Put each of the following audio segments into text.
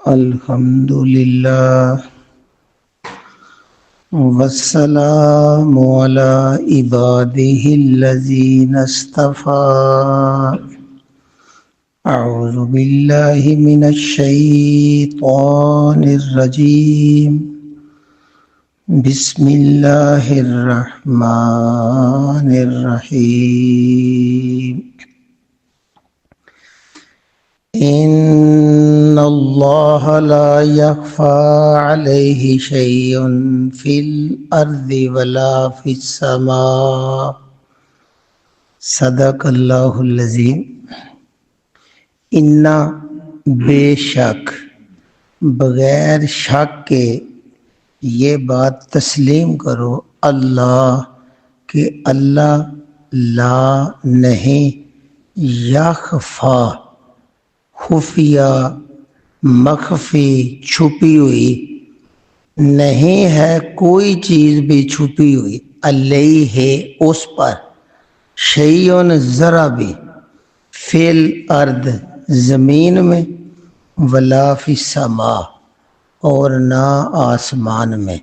الحمد للہ والسلام علی عبادہ الذین اصطفیٰ اعوذ باللہ من الشیطان الرجیم بسم اللہ الرحمن الرحیم ان اللہ لا یخفی علیہ شیء فی الارض ولا فی السماء صدق اللہ العظیم۔ انا بے شک، بغیر شک کے یہ بات تسلیم کرو اللہ کہ اللہ لا نہیں، یخفی خفیہ مخفی چھپی ہوئی نہیں ہے، کوئی چیز بھی چھپی ہوئی علیہ ہے اس پر، شیئن ذرا بھی، فی الارض زمین میں، ولا فی السماء اور نہ آسمان میں۔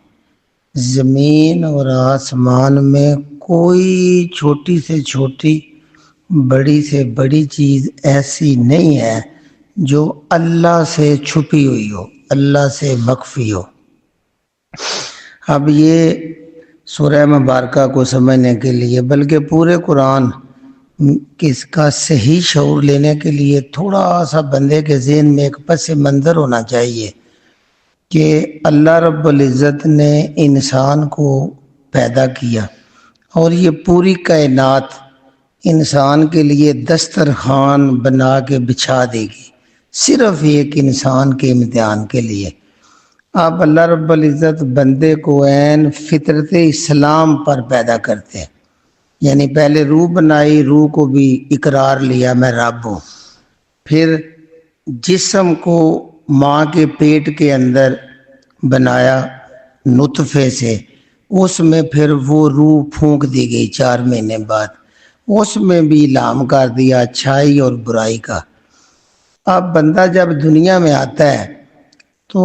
زمین اور آسمان میں کوئی چھوٹی سے چھوٹی بڑی سے بڑی چیز ایسی نہیں ہے جو اللہ سے چھپی ہوئی ہو، اللہ سے مخفی ہو۔ اب یہ سورہ مبارکہ کو سمجھنے کے لیے، بلکہ پورے قرآن کس کا صحیح شعور لینے کے لیے تھوڑا سا بندے کے ذہن میں ایک پس منظر ہونا چاہیے کہ اللہ رب العزت نے انسان کو پیدا کیا اور یہ پوری کائنات انسان کے لیے دسترخوان بنا کے بچھا دے گی، صرف ایک انسان کے امتحان کے لیے۔ اب اللہ رب العزت بندے کو عین فطرت اسلام پر پیدا کرتے ہیں، یعنی پہلے روح بنائی، روح کو بھی اقرار لیا میں رب ہوں، پھر جسم کو ماں کے پیٹ کے اندر بنایا نطفے سے، اس میں پھر وہ روح پھونک دی گئی 4 مہینے بعد، اس میں بھی الہام کر دیا اچھائی اور برائی کا۔ اب بندہ جب دنیا میں آتا ہے تو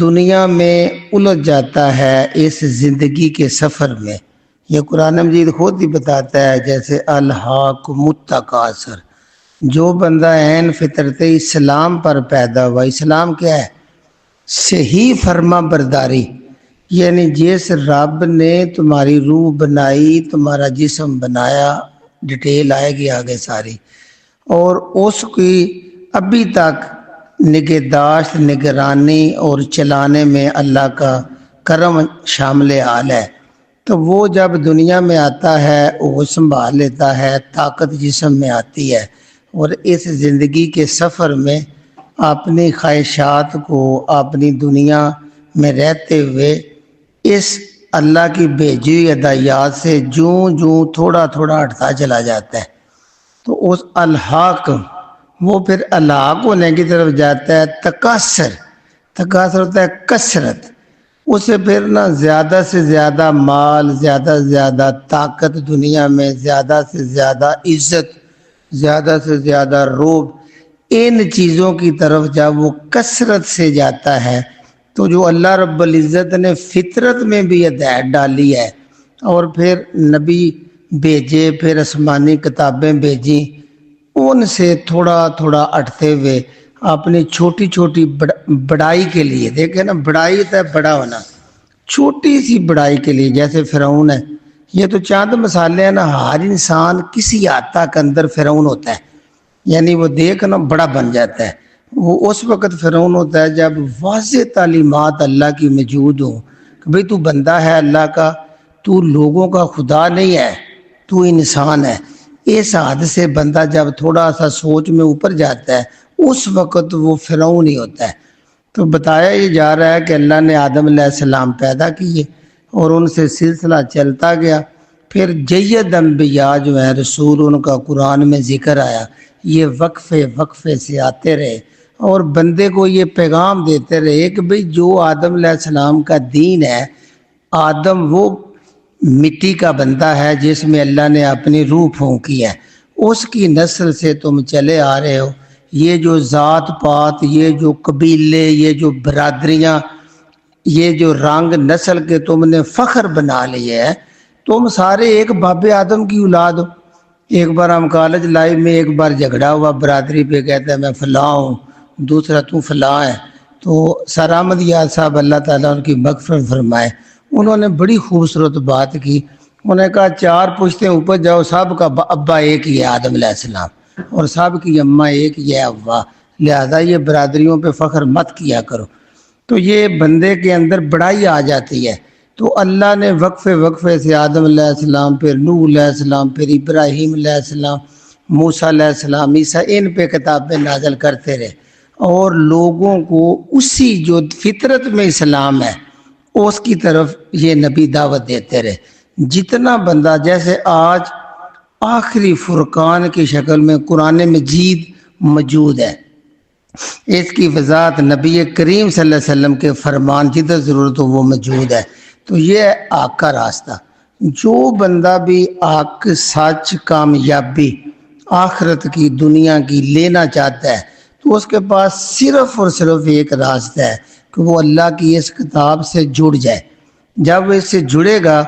دنیا میں الجھ جاتا ہے اس زندگی کے سفر میں۔ یہ قرآن مجید خود ہی بتاتا ہے، جیسے الہاکم التکاثر، جو بندہ عین فطرت اسلام پر پیدا ہوا۔ اسلام کیا ہے؟ صحیح فرما برداری، یعنی جس رب نے تمہاری روح بنائی، تمہارا جسم بنایا، ڈیٹیل آئے گی آگے ساری، اور اس کی ابھی تک نگہداشت، نگرانی اور چلانے میں اللہ کا کرم شامل حال ہے۔ تو وہ جب دنیا میں آتا ہے وہ سنبھال لیتا ہے، طاقت جسم میں آتی ہے، اور اس زندگی کے سفر میں اپنی خواہشات کو اپنی دنیا میں رہتے ہوئے اس اللہ کی بھیجی ہوئی ہدایات سے جوں تھوڑا تھوڑا ہٹتا چلا جاتا ہے۔ تو اس الحاق وہ پھر الحاق ہونے کی طرف جاتا ہے، تکاثر ہوتا ہے کثرت، اسے پھر نہ زیادہ سے زیادہ مال، زیادہ سے زیادہ طاقت دنیا میں، زیادہ سے زیادہ عزت، زیادہ سے زیادہ روب، ان چیزوں کی طرف جب وہ کثرت سے جاتا ہے تو جو اللہ رب العزت نے فطرت میں بھی ہدایت ڈالی ہے اور پھر نبی بھیجے، پھر آسمانی کتابیں بھیجی، ان سے تھوڑا تھوڑا ہٹتے ہوئے اپنی چھوٹی چھوٹی بڑائی کے لیے، دیکھیں نا بڑائی ہوتا ہے بڑا ہونا، چھوٹی سی بڑائی کے لیے، جیسے فرعون ہے، یہ تو چاند مثالیں ہیں نا، ہر انسان کسی حد تک اندر فرعون ہوتا ہے، یعنی وہ دیکھ نا بڑا بن جاتا ہے۔ وہ اس وقت فرعون ہوتا ہے جب واضح تعلیمات اللہ کی موجود ہوں کہ بھئی تو بندہ ہے اللہ کا، تو لوگوں کا خدا نہیں ہے، تو انسان ہے۔ اس حد سے بندہ جب تھوڑا سا سوچ میں اوپر جاتا ہے اس وقت وہ فرعون ہی ہوتا ہے۔ تو بتایا یہ جا رہا ہے کہ اللہ نے آدم علیہ السلام پیدا کیے اور ان سے سلسلہ چلتا گیا، پھر جید انبیاء جو ہیں رسول، ان کا قرآن میں ذکر آیا، یہ وقفے سے آتے رہے اور بندے کو یہ پیغام دیتے رہے کہ بھئی جو آدم علیہ السلام کا دین ہے، آدم وہ مٹی کا بندہ ہے جس میں اللہ نے اپنی روح پھونکی ہے، اس کی نسل سے تم چلے آ رہے ہو، یہ جو ذات پات، یہ جو قبیلے، یہ جو برادریاں، یہ جو رنگ نسل کے تم نے فخر بنا لیے ہے، تم سارے ایک باب آدم کی اولاد ہو۔ ایک بار ہم کالج لائف میں ایک بار جھگڑا ہوا برادری پہ، کہتا ہے میں فلاں ہوں، دوسرا تو فلاں ہے۔ تو سر احمد یار صاحب اللہ تعالیٰ ان کی مغفرت فرمائے، انہوں نے بڑی خوبصورت بات کی۔ انہوں نے کہا 4 پشتیں اوپر جاؤ، سب کا ابا ایک ہی ہے آدم علیہ السلام، اور سب کی اماں ایک ہی ہے حوا، لہذا یہ برادریوں پہ فخر مت کیا کرو۔ تو یہ بندے کے اندر بڑائی آ جاتی ہے۔ تو اللہ نے وقفے وقفے سے آدم علیہ السلام، پھر نوح علیہ السلام، پھر ابراہیم علیہ السلام، موسیٰ علیہ السلام، عیسیٰ، ان پہ کتابیں نازل کرتے رہے، اور لوگوں کو اسی جو فطرت میں اسلام ہے اس کی طرف یہ نبی دعوت دیتے رہے۔ جتنا بندہ، جیسے آج آخری فرقان کی شکل میں قرآن مجید موجود ہے، اس کی وضاحت نبی کریم صلی اللہ علیہ وسلم کے فرمان جدھر ضرورت ہو وہ موجود ہے۔ تو یہ ہے آگ کا راستہ۔ جو بندہ بھی آگ، سچ، کامیابی آخرت کی، دنیا کی لینا چاہتا ہے، تو اس کے پاس صرف اور صرف ایک راستہ ہے کہ وہ اللہ کی اس کتاب سے جڑ جائے۔ جب وہ اس سے جڑے گا،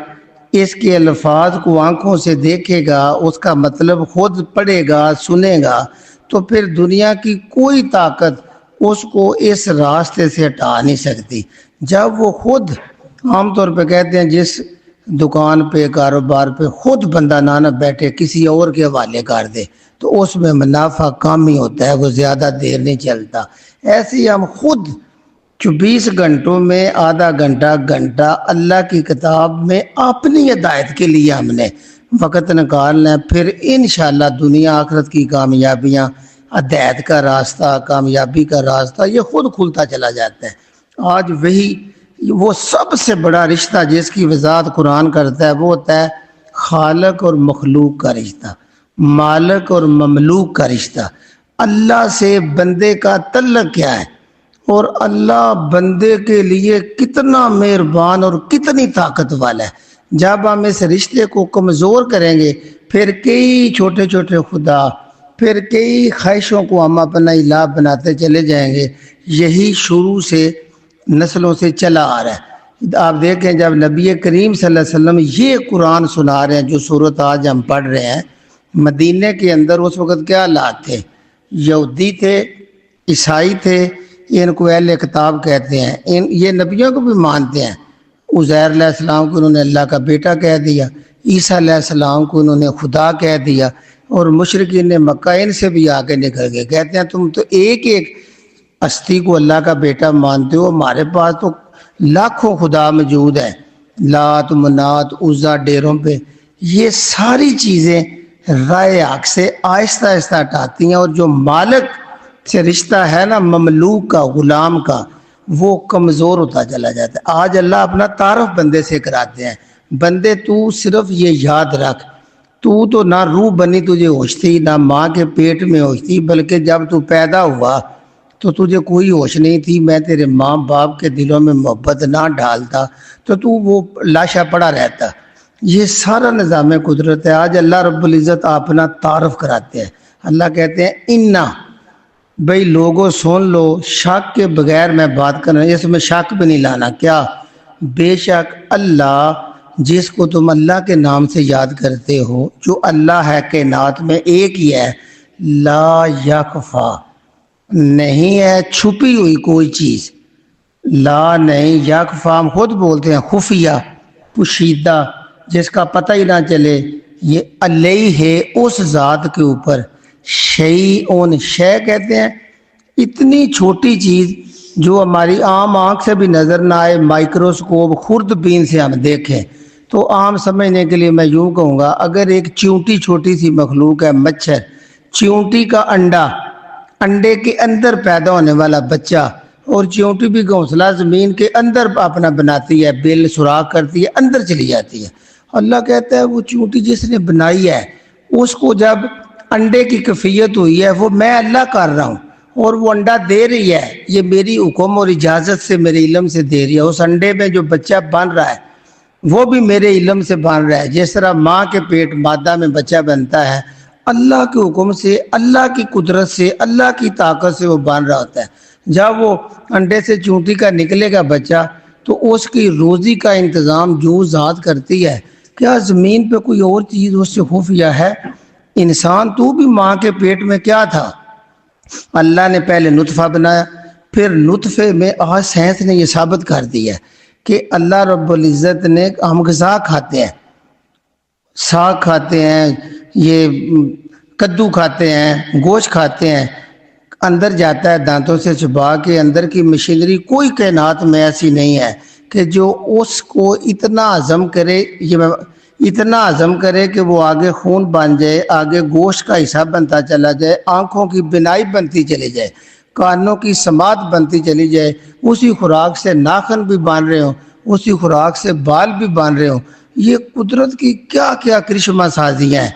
اس کے الفاظ کو آنکھوں سے دیکھے گا، اس کا مطلب خود پڑھے گا، سنے گا، تو پھر دنیا کی کوئی طاقت اس کو اس راستے سے ہٹا نہیں سکتی۔ جب وہ خود، عام طور پہ کہتے ہیں جس دکان پہ، کاروبار پہ خود بندہ نہ بیٹھے، کسی اور کے حوالے کر دے، تو اس میں منافع کم ہی ہوتا ہے، وہ زیادہ دیر نہیں چلتا۔ ایسے ہی ہم خود 24 گھنٹوں میں آدھا گھنٹہ اللہ کی کتاب میں اپنی ہدایت کے لیے ہم نے وقت نکالنا ہے، پھر انشاءاللہ دنیا آخرت کی کامیابیاں، ہدایت کا راستہ، کامیابی کا راستہ یہ خود کھلتا چلا جاتا ہے۔ آج وہی وہ سب سے بڑا رشتہ جس کی وضاحت قرآن کرتا ہے، وہ ہوتا ہے خالق اور مخلوق کا رشتہ، مالک اور مملوک کا رشتہ۔ اللہ سے بندے کا تعلق کیا ہے، اور اللہ بندے کے لیے کتنا مہربان اور کتنی طاقت والا ہے۔ جب ہم اس رشتے کو کمزور کریں گے، پھر کئی چھوٹے چھوٹے خدا، پھر کئی خواہشوں کو ہم اپنا الہ بناتے چلے جائیں گے۔ یہی شروع سے نسلوں سے چلا آ رہا ہے۔ آپ دیکھیں جب نبی کریم صلی اللہ علیہ وسلم یہ قرآن سنا رہے ہیں، جو صورت آج ہم پڑھ رہے ہیں، مدینے کے اندر اس وقت کیا حالات تھے؟ یہودی تھے، عیسائی تھے، ان کو اہل کتاب کہتے ہیں، یہ نبیوں کو بھی مانتے ہیں۔ عزیر علیہ السلام کو انہوں نے اللہ کا بیٹا کہہ دیا، عیسیٰ علیہ السلام کو انہوں نے خدا کہہ دیا، اور مشرکین مکہ ان سے بھی آگے نکل گئے، کہتے ہیں تم تو ایک ہستی کو اللہ کا بیٹا مانتے ہو، ہمارے پاس تو لاکھوں خدا موجود ہیں، لات، منات، عزا ڈیروں پہ۔ یہ ساری چیزیں رائے حق سے آہستہ آہستہ ہٹاتی ہیں، اور جو مالک سے رشتہ ہے نا، مملوک کا، غلام کا، وہ کمزور ہوتا چلا جاتا ہے۔ آج اللہ اپنا تعارف بندے سے کراتے ہیں، بندے تو صرف یہ یاد رکھ، تو نہ روح بنی تجھے ہوش تھی، نہ ماں کے پیٹ میں ہوش تھی، بلکہ جب تو پیدا ہوا تو تجھے کوئی ہوش نہیں تھی، میں تیرے ماں باپ کے دلوں میں محبت نہ ڈالتا تو تو وہ لاشا پڑا رہتا۔ یہ سارا نظام قدرت ہے۔ آج اللہ رب العزت اپنا تعارف کراتے ہیں۔ اللہ کہتے ہیں انا، بھئی لوگوں سن لو، شک کے بغیر میں بات کر رہا ہوں، اس میں شک بھی نہیں لانا۔ کیا؟ بے شک اللہ، جس کو تم اللہ کے نام سے یاد کرتے ہو، جو اللہ ہے کائنات میں ایک ہی ہے، لا یخفا، نہیں ہے چھپی ہوئی کوئی چیز، لا نہیں، یخفا ہم خود بولتے ہیں خفیہ، پوشیدہ، جس کا پتہ ہی نہ چلے، یہ علیہ ہے اس ذات کے اوپر، شیئون، شے کہتے ہیں اتنی چھوٹی چیز جو ہماری عام آنکھ سے بھی نظر نہ آئے، مائکروسکوپ خوردبین سے ہم دیکھیں تو عام سمجھنے کے لیے میں یوں کہوں گا، اگر ایک چیونٹی چھوٹی سی مخلوق ہے، مچھر، چیونٹی کا انڈا، انڈے کے اندر پیدا ہونے والا بچہ، اور چیونٹی بھی گھونسلہ زمین کے اندر اپنا بناتی ہے، بل سوراخ کرتی ہے، اندر چلی جاتی ہے۔ اللہ کہتا ہے وہ چیونٹی جس نے بنائی ہے، اس کو جب انڈے کی کیفیت ہوئی ہے، وہ میں اللہ کر رہا ہوں، اور وہ انڈا دے رہی ہے، یہ میری حکم اور اجازت سے، میرے علم سے دے رہی ہے۔ اس انڈے میں جو بچہ بن رہا ہے وہ بھی میرے علم سے بن رہا ہے، جس طرح ماں کے پیٹ مادہ میں بچہ بنتا ہے، اللہ کے حکم سے، اللہ کی قدرت سے، اللہ کی طاقت سے وہ بن رہا ہوتا ہے۔ جب وہ انڈے سے چونٹی کا نکلے گا بچہ تو اس کی روزی کا انتظام جو ذات کرتی ہے، کیا زمین پہ کوئی اور چیز اس سے خفیہ ہے؟ انسان تو بھی ماں کے پیٹ میں کیا تھا؟ اللہ نے پہلے نطفہ بنایا، پھر نطفے میں آج سائنس نے یہ ثابت کر دیا ہے کہ اللہ رب العزت نے، ہم غذا کھاتے ہیں، ساگ کھاتے ہیں، یہ کدو کھاتے ہیں، گوشت کھاتے ہیں، اندر جاتا ہے دانتوں سے چبا کے، اندر کی مشینری کوئی کائنات میں ایسی نہیں ہے کہ جو اس کو اتنا ہضم کرے، اتنا ہضم کرے کہ وہ آگے خون بن جائے، آگے گوشت کا حصہ بنتا چلا جائے، آنکھوں کی بینائی بنتی چلی جائے، کانوں کی سماعت بنتی چلی جائے، اسی خوراک سے ناخن بھی بن رہے ہوں، اسی خوراک سے بال بھی بن رہے ہوں۔ یہ قدرت کی کیا کیا کرشمہ سازیاں ہیں،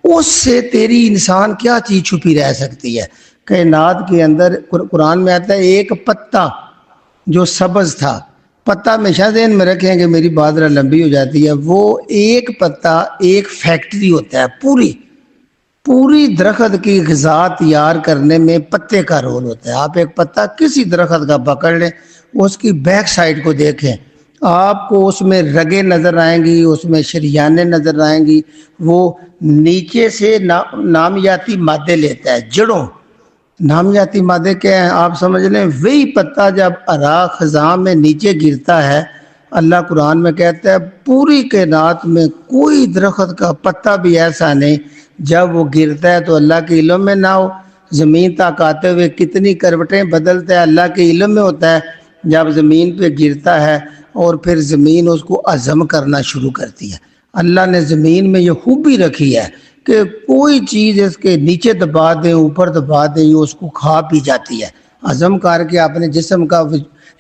اس سے تیری انسان کیا چیز چھپی رہ سکتی ہے؟ کائنات کے اندر قرآن میں آتا ہے ایک پتا جو سبز تھا، پتا ہمیشہ ذہن میں رکھیں کہ میری بات لمبی ہو جاتی ہے، وہ ایک پتا ایک فیکٹری ہوتا ہے، پوری درخت کی غذا تیار کرنے میں پتے کا رول ہوتا ہے۔ آپ ایک پتا کسی درخت کا پکڑ لیں، اس کی بیک سائڈ کو دیکھیں، آپ کو اس میں رگیں نظر آئیں گی، اس میں شریانیں نظر آئیں گی، وہ نیچے سے نامیاتی مادے لیتا ہے، جڑوں۔ نامیاتی مادے کیا ہیں آپ سمجھ لیں، وہی پتا جب ہرا خزاں میں نیچے گرتا ہے، اللہ قرآن میں کہتا ہے پوری کائنات میں کوئی درخت کا پتا بھی ایسا نہیں جب وہ گرتا ہے تو اللہ کے علم میں نہ ہو۔ زمین تک آتے ہوئے کتنی کروٹیں بدلتا ہے، اللہ کے علم میں ہوتا ہے۔ جب زمین پہ گرتا ہے اور پھر زمین اس کو ہضم کرنا شروع کرتی ہے۔ اللہ نے زمین میں یہ خوبی رکھی ہے کہ کوئی چیز اس کے نیچے دبا دیں، اوپر دبا دیں، یہ اس کو کھا پی جاتی ہے، ہضم کر کے اپنے جسم کا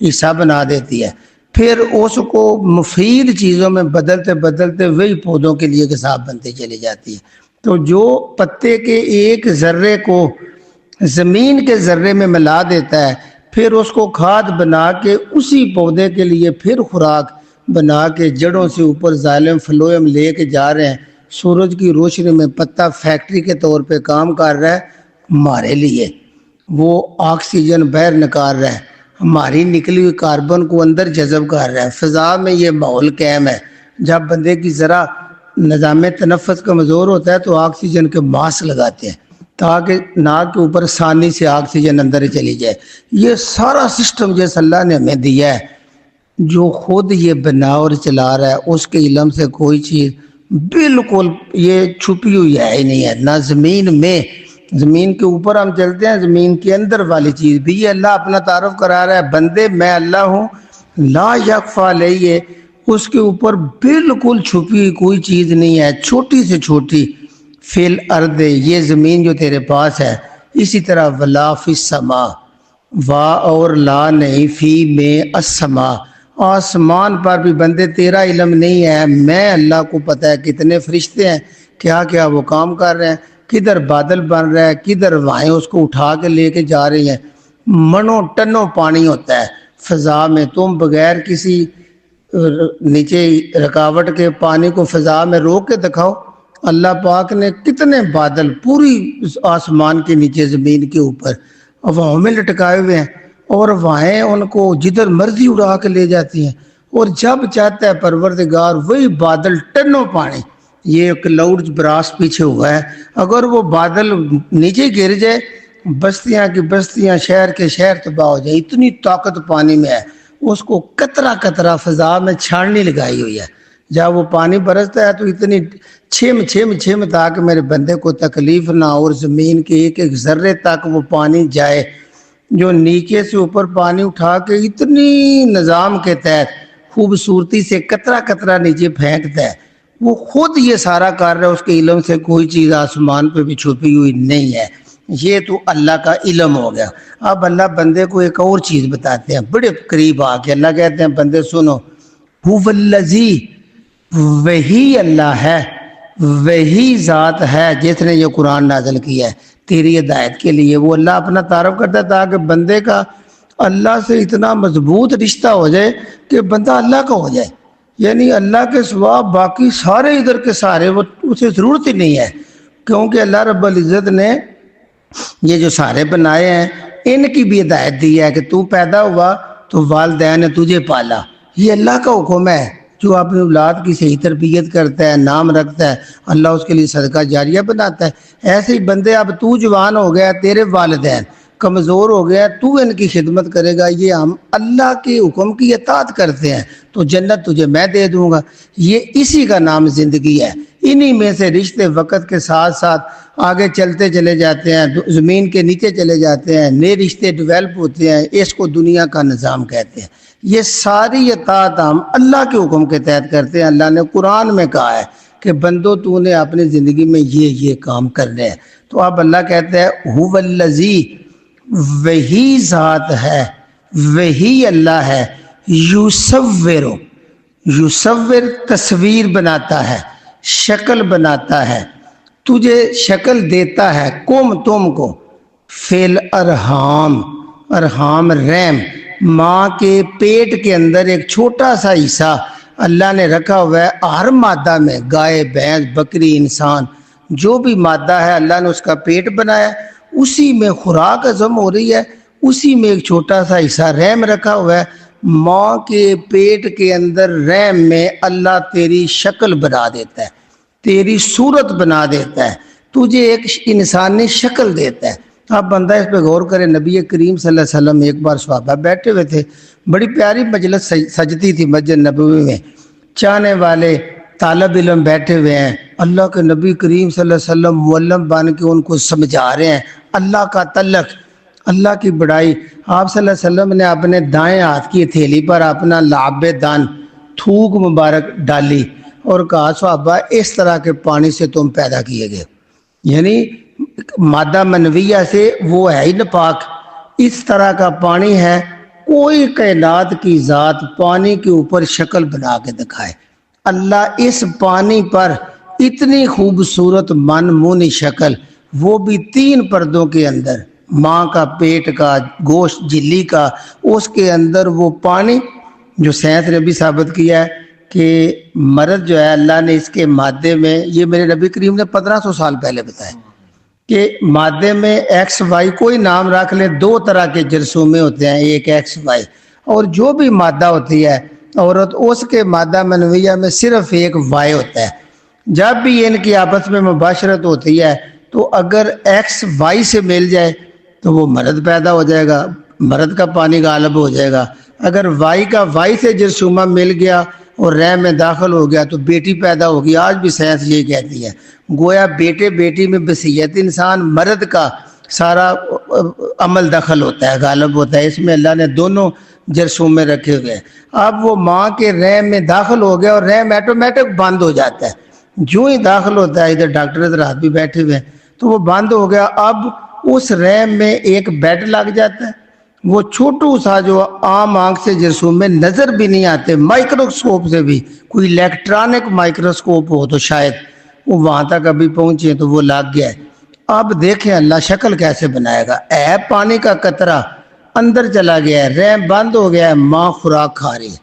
حصہ بنا دیتی ہے، پھر اس کو مفید چیزوں میں بدلتے بدلتے وہی پودوں کے لیے غذا بنتی چلی جاتی ہے۔ تو جو پتے کے ایک ذرے کو زمین کے ذرے میں ملا دیتا ہے، پھر اس کو کھاد بنا کے اسی پودے کے لیے پھر خوراک بنا کے جڑوں سے اوپر زائلم فلوئم لے کے جا رہے ہیں، سورج کی روشنی میں پتا فیکٹری کے طور پہ کام کر رہا ہے ہمارے لیے، وہ آکسیجن باہر نکال رہا ہے، ہماری نکلی ہوئی کاربن کو اندر جذب کر رہا ہے، فضا میں یہ ماحول قائم ہے۔ جب بندے کی ذرا نظام تنفس کمزور ہوتا ہے تو آکسیجن کے ماسک لگاتے ہیں تاکہ ناک کے اوپر آسانی سے آکسیجن اندر چلی جائے۔ یہ سارا سسٹم جیسے اللہ نے ہمیں دیا ہے، جو خود یہ بنا اور چلا رہا ہے، اس کے علم سے کوئی چیز بالکل یہ چھپی ہوئی ہے ہی نہیں ہے، نہ زمین میں، زمین کے اوپر ہم چلتے ہیں، زمین کے اندر والی چیز بھی یہ اللہ اپنا تعارف کرا رہا ہے، بندے میں اللہ ہوں لا یخفی علیہ، اس کے اوپر بالکل چھپی ہوئی کوئی چیز نہیں ہے، چھوٹی سے چھوٹی، فی الارض، یہ زمین جو تیرے پاس ہے، اسی طرح ولا فی السماء، وا اور لا نہیں، فی میں السماء، آسمان پر بھی بندے تیرا علم نہیں ہے، میں اللہ کو پتہ ہے کتنے فرشتے ہیں، کیا کیا وہ کام کر رہے ہیں، کدھر بادل بن رہا ہے، کدھر وائیں اس کو اٹھا کے لے کے جا رہی ہیں، منوں ٹنوں پانی ہوتا ہے فضا میں، تم بغیر کسی نیچے رکاوٹ کے پانی کو فضا میں روک کے دکھاؤ۔ اللہ پاک نے کتنے بادل پوری آسمان کے نیچے زمین کے اوپر ہواؤں میں لٹکائے ہوئے ہیں، اور وہیں ان کو جدھر مرضی اڑا کے لے جاتی ہیں، اور جب چاہتا ہے پروردگار وہی بادل ٹنوں پانی، یہ کلاؤڈ براس پیچھے ہوا ہے، اگر وہ بادل نیچے گر جائے بستیاں کی بستیاں، شہر کے شہر تباہ ہو جائے، اتنی طاقت پانی میں ہے، اس کو قطرہ قطرہ فضا میں چھاڑنی لگائی ہوئی ہے، جب وہ پانی برستا ہے تو اتنی چھم تاکہ میرے بندے کو تکلیف نہ ہو، اور زمین کے ایک ایک ذرے تک وہ پانی جائے، جو نیچے سے اوپر پانی اٹھا کے اتنی نظام کے تحت خوبصورتی سے قطرہ قطرہ نیچے پھینکتا ہے، وہ خود یہ سارا کر رہا ہے، اس کے علم سے کوئی چیز آسمان پہ بھی چھپی ہوئی نہیں ہے، یہ تو اللہ کا علم ہو گیا۔ اب اللہ بندے کو ایک اور چیز بتاتے ہیں، بڑے قریب آ کے اللہ کہتے ہیں بندے سنو، هو الذی، وہی اللہ ہے، وہی ذات ہے جس نے یہ قرآن نازل کیا ہے تیری ہدایت کے لیے۔ وہ اللہ اپنا تعارف کرتا ہے تاکہ بندے کا اللہ سے اتنا مضبوط رشتہ ہو جائے کہ بندہ اللہ کا ہو جائے، یعنی اللہ کے سوا باقی سارے ادھر کے سارے وہ اسے ضرورت ہی نہیں ہے کیونکہ اللہ رب العزت نے یہ جو سارے بنائے ہیں ان کی بھی ہدایت دی ہے کہ تو پیدا ہوا تو والدین نے تجھے پالا، یہ اللہ کا حکم ہے۔ جو اپنی اولاد کی صحیح تربیت کرتا ہے، نام رکھتا ہے، اللہ اس کے لیے صدقہ جاریہ بناتا ہے۔ ایسے ہی بندے اب تو جوان ہو گیا، تیرے والدین کمزور ہو گیا، تو ان کی خدمت کرے گا، یہ ہم اللہ کے حکم کی اطاعت کرتے ہیں تو جنت تجھے میں دے دوں گا۔ یہ اسی کا نام زندگی ہے۔ انہی میں سے رشتے وقت کے ساتھ ساتھ آگے چلتے چلے جاتے ہیں، زمین کے نیچے چلے جاتے ہیں، نئے رشتے ڈیولپ ہوتے ہیں، اس کو دنیا کا نظام کہتے ہیں۔ یہ ساری اطاعت ہم اللہ کے حکم کے تحت کرتے ہیں۔ اللہ نے قرآن میں کہا ہے کہ بندو تو نے اپنی زندگی میں یہ کام کرنے ہیں۔ تو اب اللہ کہتے ہیں هو الذی، وہی ذات ہے، وہی اللہ ہے، یصور تصویر بناتا ہے، شکل بناتا ہے، تجھے شکل دیتا ہے، تم کو فی الارحام، ارحام رحم، ماں کے پیٹ کے اندر ایک چھوٹا سا حصہ اللہ نے رکھا ہوا ہے ہر مادہ میں، گائے، بھینس، بکری، انسان، جو بھی مادہ ہے اللہ نے اس کا پیٹ بنایا، اسی میں خوراک ہضم ہو رہی ہے، اسی میں ایک چھوٹا سا حصہ رحم رکھا ہوا ہے۔ ماں کے پیٹ کے اندر رحم میں اللہ تیری شکل بنا دیتا ہے، تیری صورت بنا دیتا ہے، تجھے ایک انسانی شکل دیتا ہے۔ اب بندہ اس پہ غور کرے۔ نبی کریم صلی اللہ علیہ وسلم ایک بار صحابہ بیٹھے ہوئے تھے، بڑی پیاری مجلس سجتی تھی مسجد نبوی میں، چاہنے والے طالب علم بیٹھے ہوئے ہیں، اللہ کے نبی کریم صلی اللہ علیہ وسلم معلم بن کے ان کو سمجھا رہے ہیں اللہ کا تعلق، اللہ کی بڑائی۔ آپ صلی اللہ علیہ وسلم نے اپنے دائیں ہاتھ کی ہتھیلی پر اپنا لعاب دان، تھوک مبارک ڈالی اور کہا صحابہ اس طرح کے پانی سے تم پیدا کیے گئے، یعنی مادہ منویہ سے وہ ہے ہی ناپاک، اس طرح کا پانی ہے، کوئی کائنات کی ذات پانی کے اوپر شکل بنا کے دکھائے۔ اللہ اس پانی پر اتنی خوبصورت منمونی شکل، وہ بھی 3 پردوں کے اندر، ماں کا پیٹ کا گوشت جھلی کا، اس کے اندر وہ پانی، جو سائنس نے بھی ثابت کیا ہے کہ مرد جو ہے اللہ نے اس کے مادے میں، یہ میرے نبی کریم نے 1500 سال پہلے بتایا کہ مادے میں ایکس وائی کوئی نام رکھ لیں، 2 طرح کے جرثومے ہوتے ہیں، ایک ایکس وائی، اور جو بھی مادہ ہوتی ہے عورت، اس کے مادہ منویہ میں صرف ایک وائی ہوتا ہے۔ جب بھی ان کی آپس میں مباشرت ہوتی ہے تو اگر ایکس وائی سے مل جائے تو وہ مرد پیدا ہو جائے گا، مرد کا پانی غالب ہو جائے گا۔ اگر وائی کا وائی سے جرثومہ مل گیا اور رحم میں داخل ہو گیا تو بیٹی پیدا ہوگی۔ آج بھی سائنس یہی کہتی ہے، گویا بیٹے بیٹی میں بصیت انسان مرد کا سارا عمل دخل ہوتا ہے، غالب ہوتا ہے، اس میں اللہ نے دونوں جرثومے رکھے ہوئے ہیں۔ اب وہ ماں کے رحم میں داخل ہو گیا اور رحم ایٹومیٹک بند ہو جاتا ہے، جو ہی داخل ہوتا ہے، ادھر ڈاکٹر ادھر ہاتھ بھی بیٹھے ہوئے ہیں، تو وہ بند ہو گیا۔ اب اس رحم میں ایک بیڈ لگ جاتا ہے، وہ چھوٹو سا جو عام آنکھ سے جرثومے نظر بھی نہیں آتے، مائکروسکوپ سے بھی، کوئی الیکٹرانک مائکروسکوپ ہو تو شاید وہ وہاں تک ابھی پہنچے تو وہ لگ گیا ہے۔ اب دیکھیں اللہ شکل کیسے بنائے گا، اے پانی کا قطرہ اندر چلا گیا ہے، رحم بند ہو گیا ہے، ماں خوراک کھا رہی ہے،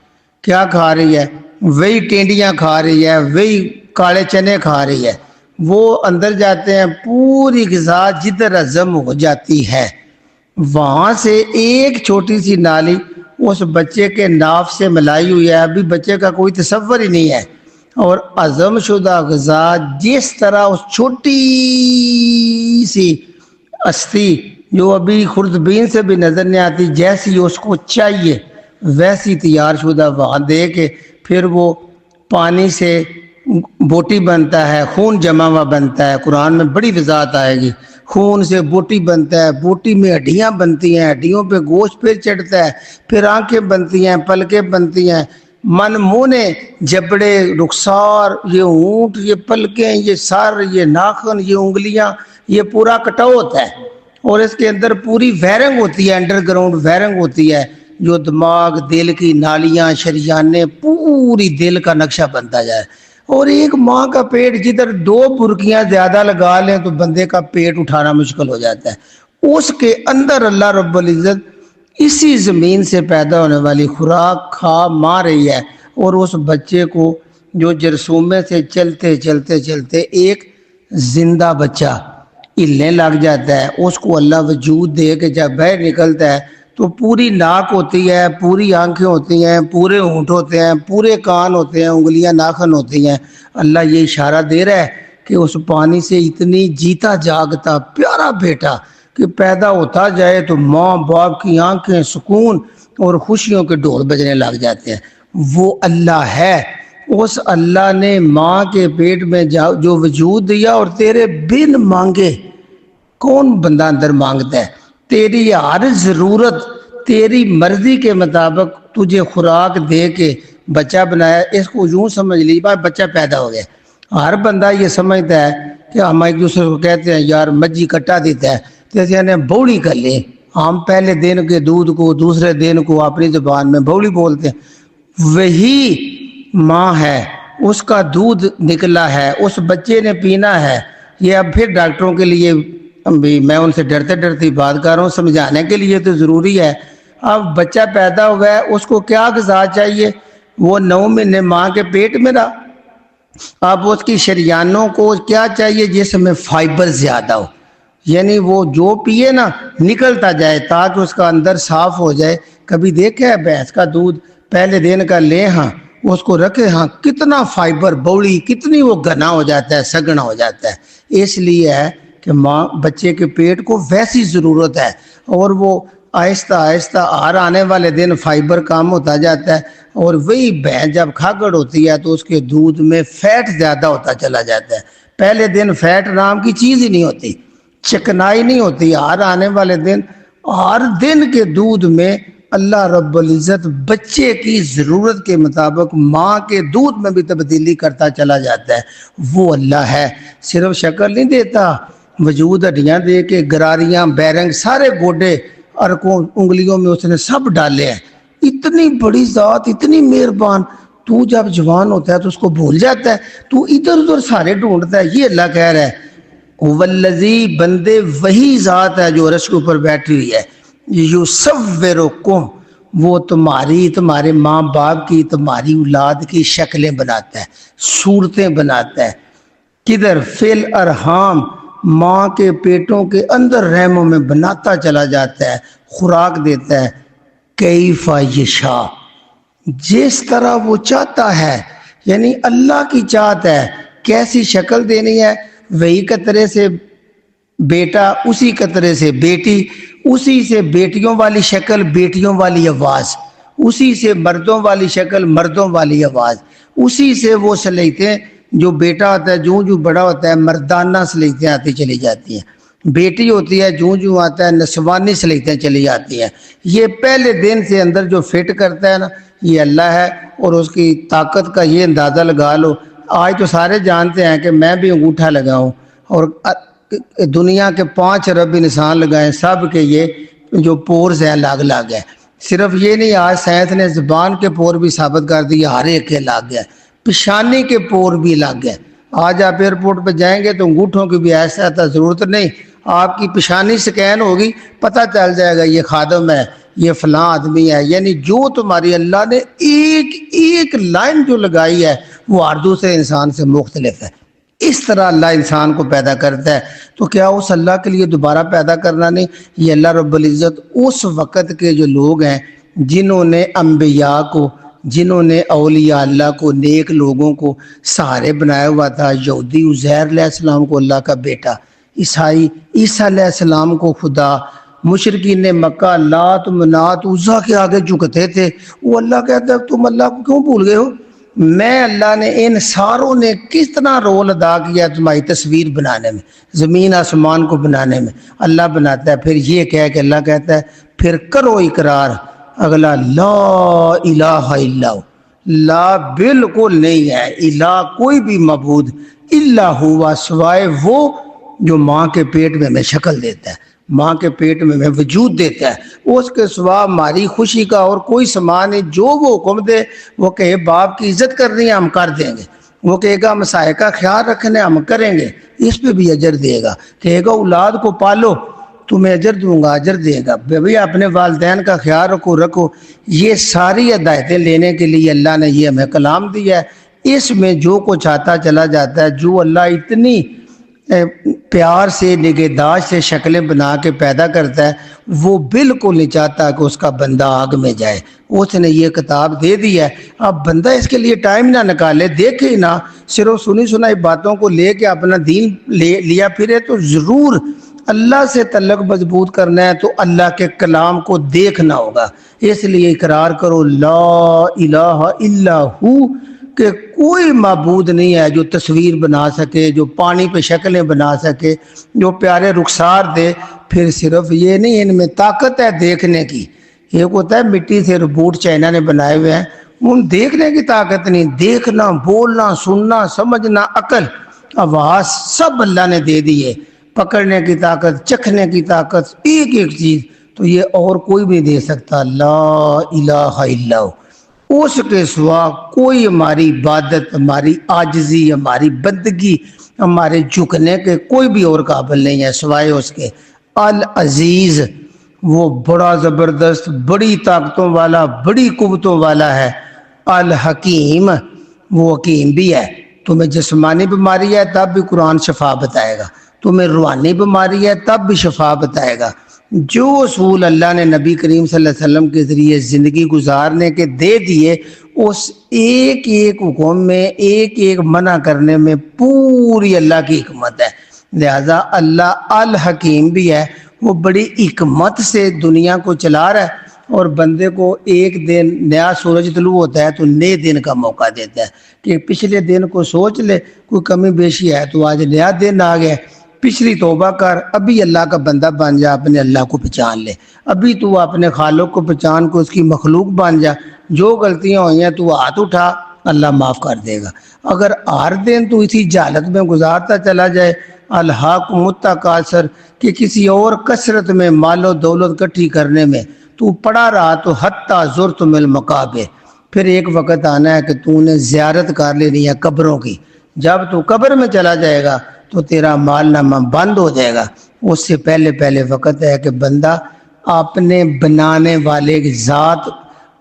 کیا کھا رہی ہے؟ وہی ٹینڈیاں کھا رہی ہے، وہی کالے چنے کھا رہی ہے، وہ اندر جاتے ہیں، پوری غذا جدھر ہضم ہو جاتی ہے، وہاں سے ایک چھوٹی سی نالی اس بچے کے ناف سے ملائی ہوئی ہے، ابھی بچے کا کوئی تصور ہی نہیں ہے، اور ہضم شدہ غذا جس طرح اس چھوٹی سی استھی جو ابھی خوردبین سے بھی نظر نہیں آتی، جیسی اس کو چاہیے ویسی تیار شدہ وہاں دے کے پھر وہ پانی سے بوٹی بنتا ہے، خون جمع ہوا بنتا ہے۔ قرآن میں بڑی وضاحت آئے گی، خون سے بوٹی بنتا ہے، بوٹی میں ہڈیاں بنتی ہیں، ہڈیوں پہ گوشت پھر چڑھتا ہے، پھر آنکھیں بنتی ہیں، پلکیں بنتی ہیں، من مونے، جبڑے، رخسار، یہ ہونٹ، یہ پلکیں، یہ سر، یہ ناخن، یہ انگلیاں، یہ پورا کٹاؤ ہوتا ہے، اور اس کے اندر پوری وائرنگ ہوتی ہے، انڈر گراؤنڈ وائرنگ ہوتی ہے، جو دماغ، دل کی نالیاں، شریانیں، پوری دل کا نقشہ بنتا جائے۔ اور ایک ماں کا پیٹ جدھر 2 برکیاں زیادہ لگا لیں تو بندے کا پیٹ اٹھانا مشکل ہو جاتا ہے، اس کے اندر اللہ رب العزت اسی زمین سے پیدا ہونے والی خوراک کھا ماں رہی ہے، اور اس بچے کو جو جرثومے سے چلتے چلتے چلتے ایک زندہ بچہ ہلنے لگ جاتا ہے، اس کو اللہ وجود دے کے جب باہر نکلتا ہے تو پوری ناک ہوتی ہے، پوری آنکھیں ہوتی ہیں، پورے ہونٹ ہوتے ہیں، پورے کان ہوتے ہیں، انگلیاں ناخن ہوتی ہیں۔ اللہ یہ اشارہ دے رہا ہے کہ اس پانی سے اتنی جیتا جاگتا پیارا بیٹا کہ پیدا ہوتا جائے تو ماں باپ کی آنکھیں سکون اور خوشیوں کے ڈھول بجنے لگ جاتے ہیں۔ وہ اللہ ہے، اس اللہ نے ماں کے پیٹ میں جو وجود دیا، اور تیرے بن مانگے کون بندہ اندر مانگتا ہے؟ تیری ہر ضرورت تیری مرضی کے مطابق تجھے خوراک دے کے بچہ بنایا۔ اس کو یوں سمجھ لی بھائی بچہ پیدا ہو گیا۔ ہر بندہ یہ سمجھتا ہے کہ ہم ایک دوسرے کو کہتے ہیں یار مجھی کٹا دیتا ہے تو یعنی بوڑی کر لیں، ہم پہلے دن کے دودھ کو دوسرے دن کو اپنی زبان میں بوڑی بولتے ہیں۔ وہی ماں ہے، اس کا دودھ نکلا ہے، اس بچے نے پینا ہے۔ یہ اب پھر ڈاکٹروں کے لیے بھی میں ان سے ڈرتے ڈرتے بات کر رہا ہوں، سمجھانے کے لیے تو ضروری ہے۔ اب بچہ پیدا ہوا ہے، اس کو کیا غذا چاہیے؟ وہ 9 مہینے ماں کے پیٹ میں رہا، اب اس کی شریانوں کو کیا چاہیے؟ جس میں فائبر زیادہ ہو، یعنی وہ جو پیے نا نکلتا جائے تاکہ اس کا اندر صاف ہو جائے۔ کبھی دیکھا ہے بھینس کا دودھ پہلے دن کا لے ہاں اس کو رکھے ہاں کتنا فائبر بوڑی کتنی وہ گنا ہو جاتا ہے، سگنا ہو جاتا ہے۔ اس لیے ہے کہ ماں بچے کے پیٹ کو ویسی ضرورت ہے، اور وہ آہستہ آہستہ آنے والے دن فائبر کم ہوتا جاتا ہے، اور وہی بھینس جب کھاگڑ ہوتی ہے تو اس کے دودھ میں فیٹ زیادہ ہوتا چلا جاتا ہے۔ پہلے دن فیٹ نام کی چیز ہی نہیں ہوتی، چکنائی نہیں ہوتی۔ آنے والے دن ہر دن کے دودھ میں اللہ رب العزت بچے کی ضرورت کے مطابق ماں کے دودھ میں بھی تبدیلی کرتا چلا جاتا ہے۔ وہ اللہ ہے، صرف شکل نہیں دیتا، وجود ہڈیاں دے کے گراریاں بیرنگ سارے گوڈے ارکوں انگلیوں میں اس نے سب ڈالے ہیں۔ اتنی بڑی ذات، اتنی مہربان، تو جب جوان ہوتا ہے تو اس کو بھول جاتا ہے، تو ادھر ادھر سارے ڈھونڈتا ہے۔ یہ اللہ کہہ رہا ہے والذی، بندے وہی ذات ہے جو عرش کے اوپر بیٹھی ہوئی ہے، یصورکم، وہ تمہارے ماں باپ کی، تمہاری اولاد کی شکلیں بناتا ہے، صورتیں بناتا ہے۔ کدھر؟ فی الارحام، ماں کے پیٹوں کے اندر رحموں میں بناتا چلا جاتا ہے، خوراک دیتا ہے۔ کیف یشاء، جس طرح وہ چاہتا ہے، یعنی اللہ کی چاہت ہے کیسی شکل دینی ہے۔ وہی قطرے سے بیٹا، اسی قطرے سے بیٹی، اسی سے بیٹیوں والی شکل بیٹیوں والی آواز، اسی سے مردوں والی شکل مردوں والی آواز، اسی سے وہ صلیتیں جو بیٹا ہوتا ہے جو بڑا ہوتا ہے مردانہ صلیتیں آتی چلی جاتی ہیں، بیٹی ہوتی ہے جو آتا ہے نسوانی صلیتیں چلی جاتی ہیں۔ یہ پہلے دن سے اندر جو فٹ کرتا ہے نا یہ اللہ ہے، اور اس کی طاقت کا یہ اندازہ لگا لو۔ آج تو سارے جانتے ہیں کہ میں بھی انگوٹھا لگاؤں اور دنیا کے 5 ارب انسان لگائیں، سب کے یہ جو پورز ہیں الگ ہے۔ صرف یہ نہیں، آج سائنس نے زبان کے پور بھی ثابت کر دی، ہر ایک کے الگ ہے، پیشانی کے پور بھی الگ ہے۔ آج آپ ایئرپورٹ پہ جائیں گے تو انگوٹھوں کی بھی ایسا ضرورت نہیں، آپ کی پیشانی سکین ہوگی پتہ چل جائے گا یہ خادم ہے، یہ فلاں آدمی ہے۔ یعنی جو تمہاری اللہ نے ایک ایک لائن جو لگائی ہے وہ ہر دوسرے انسان سے مختلف ہے۔ اس طرح اللہ انسان کو پیدا کرتا ہے، تو کیا اس اللہ کے لیے دوبارہ پیدا کرنا نہیں؟ یہ اللہ رب العزت اس وقت کے جو لوگ ہیں جنہوں نے انبیاء کو، جنہوں نے اولیاء اللہ کو، نیک لوگوں کو سہارے بنایا ہوا تھا، یہودی عزیر علیہ السلام کو اللہ کا بیٹا، عیسائی عیسیٰ علیہ السلام کو خدا، مشرکین مکہ لات منات عزا کے آگے جھکتے تھے، وہ اللہ کہتا ہے تم اللہ کو کیوں بھول گئے ہو؟ میں اللہ نے ان ساروں نے کس طرح رول ادا کیا تمہاری تصویر بنانے میں، زمین آسمان کو بنانے میں۔ اللہ بناتا ہے، پھر یہ کہہ کہ اللہ کہتا ہے پھر کرو اقرار، اگلا لا الہ الا ہو، لا بالکل نہیں ہے الہ کوئی بھی معبود الا ہوا، سوائے وہ جو ماں کے پیٹ میں ہمیں شکل دیتا ہے، ماں کے پیٹ میں ہمیں وجود دیتا ہے، اس کے سوا ہماری خوشی کا اور کوئی سامان نہیں۔ جو وہ حکم دے، وہ کہے باپ کی عزت کرنی ہے ہم کر دیں گے، وہ کہے گا مسائل کا خیال رکھنے ہم کریں گے، اس پہ بھی اجر دے گا۔ کہے گا اولاد کو پالو، تمہیں اجر دوں گا، اجر دے گا۔ بھئی اپنے والدین کا خیال رکھو۔ یہ ساری ہدایتیں لینے کے لیے اللہ نے یہ ہمیں کلام دیا ہے، اس میں جو کچھ آتا چلا جاتا ہے، جو اللہ اتنی پیار سے نگہداشت سے شکلیں بنا کے پیدا کرتا ہے، وہ بالکل نہیں چاہتا کہ اس کا بندہ آگ میں جائے۔ اس نے یہ کتاب دے دی ہے، اب بندہ اس کے لیے ٹائم نہ نکالے، دیکھے نہ، صرف سنی سنائی باتوں کو لے کے اپنا دین لیا پھرے، تو ضرور اللہ سے تعلق مضبوط کرنا ہے تو اللہ کے کلام کو دیکھنا ہوگا۔ اس لیے اقرار کرو لا الہ الا ہو، کہ کوئی معبود نہیں ہے جو تصویر بنا سکے، جو پانی پہ شکلیں بنا سکے، جو پیارے رخسار دے۔ پھر صرف یہ نہیں، ان میں طاقت ہے دیکھنے کی۔ ایک ہوتا ہے مٹی سے روبوٹ چائنا نے بنائے ہوئے ہیں، ان دیکھنے کی طاقت نہیں، دیکھنا، بولنا، سننا، سمجھنا، عقل، آواز سب اللہ نے دے دی ہے، پکڑنے کی طاقت، چکھنے کی طاقت، ایک ایک چیز تو یہ اور کوئی بھی دے سکتا۔ لا الہ الا ہو، اس کے سوا کوئی ہماری عبادت، ہماری عاجزی، ہماری بندگی، ہمارے جھکنے کے کوئی بھی اور قابل نہیں ہے سوائے اس کے۔ العزیز، وہ بڑا زبردست، بڑی طاقتوں والا، بڑی قوتوں والا ہے۔ الحکیم، وہ حکیم بھی ہے۔ تمہیں جسمانی بیماری ہے تب بھی قرآن شفا بتائے گا، تمہیں روحانی بیماری ہے تب بھی شفا بتائے گا۔ جو اصول اللہ نے نبی کریم صلی اللہ علیہ وسلم کے ذریعے زندگی گزارنے کے دے دیے، اس ایک ایک حکم میں، ایک ایک منع کرنے میں پوری اللہ کی حکمت ہے۔ لہذا اللہ الحکیم بھی ہے، وہ بڑی حکمت سے دنیا کو چلا رہا ہے، اور بندے کو ایک دن نیا سورج طلوع ہوتا ہے تو نئے دن کا موقع دیتا ہے کہ پچھلے دن کو سوچ لے، کوئی کمی بیشی ہے تو آج نیا دن آ گیا، پچھلی توبہ کر، ابھی اللہ کا بندہ بن جا، اپنے اللہ کو پہچان لے، ابھی تو اپنے خالق کو پہچان کو، اس کی مخلوق بن جا، جو غلطیاں ہوئی ہیں تو ہاتھ اٹھا، اللہ معاف کر دے گا۔ اگر ہر دن تو اسی جہالت میں گزارتا چلا جائے، الہاکم التکاثر، کہ کسی اور کثرت میں مال و دولت اکٹھی کرنے میں تو پڑا رہا تو حتی زرتم المقابر، پھر ایک وقت آنا ہے کہ تو نے زیارت کر لینی ہے قبروں کی۔ جب تو قبر میں چلا جائے گا تو تیرا مال نامہ بند ہو جائے گا۔ اس سے پہلے وقت ہے کہ بندہ اپنے بنانے والے کی ذات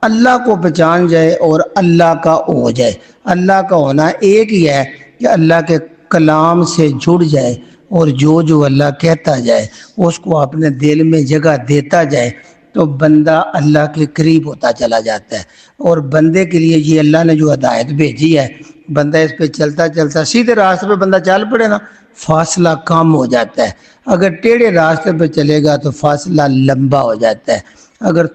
اللہ کو پہچان جائے اور اللہ کا ہو جائے۔ اللہ کا ہونا ایک ہی ہے کہ اللہ کے کلام سے جڑ جائے، اور جو اللہ کہتا جائے اس کو اپنے دل میں جگہ دیتا جائے، تو بندہ اللہ کے قریب ہوتا چلا جاتا ہے۔ اور بندے کے لیے یہ اللہ نے جو ہدایت بھیجی ہے، بندہ اس پہ چلتا چلتا سیدھے راستے پہ بندہ چل پڑے نا، فاصلہ کم ہو جاتا ہے۔ اگر ٹیڑھے راستے پہ چلے گا تو فاصلہ لمبا ہو جاتا ہے۔ اگر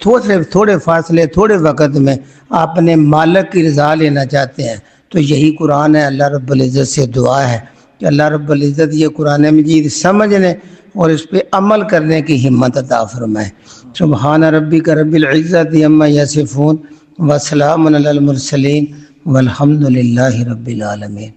تھوڑے فاصلے تھوڑے وقت میں اپنے مالک کی رضا لینا چاہتے ہیں تو یہی قرآن ہے۔ اللہ رب العزت سے دعا ہے کہ اللہ رب العزت یہ قرآن مجید سمجھنے اور اس پہ عمل کرنے کی ہمت عطا فرمائے۔ سبحان ربک رب العزت عما یصفون وسلام علی المرسلین والحمد للہ رب العالمین۔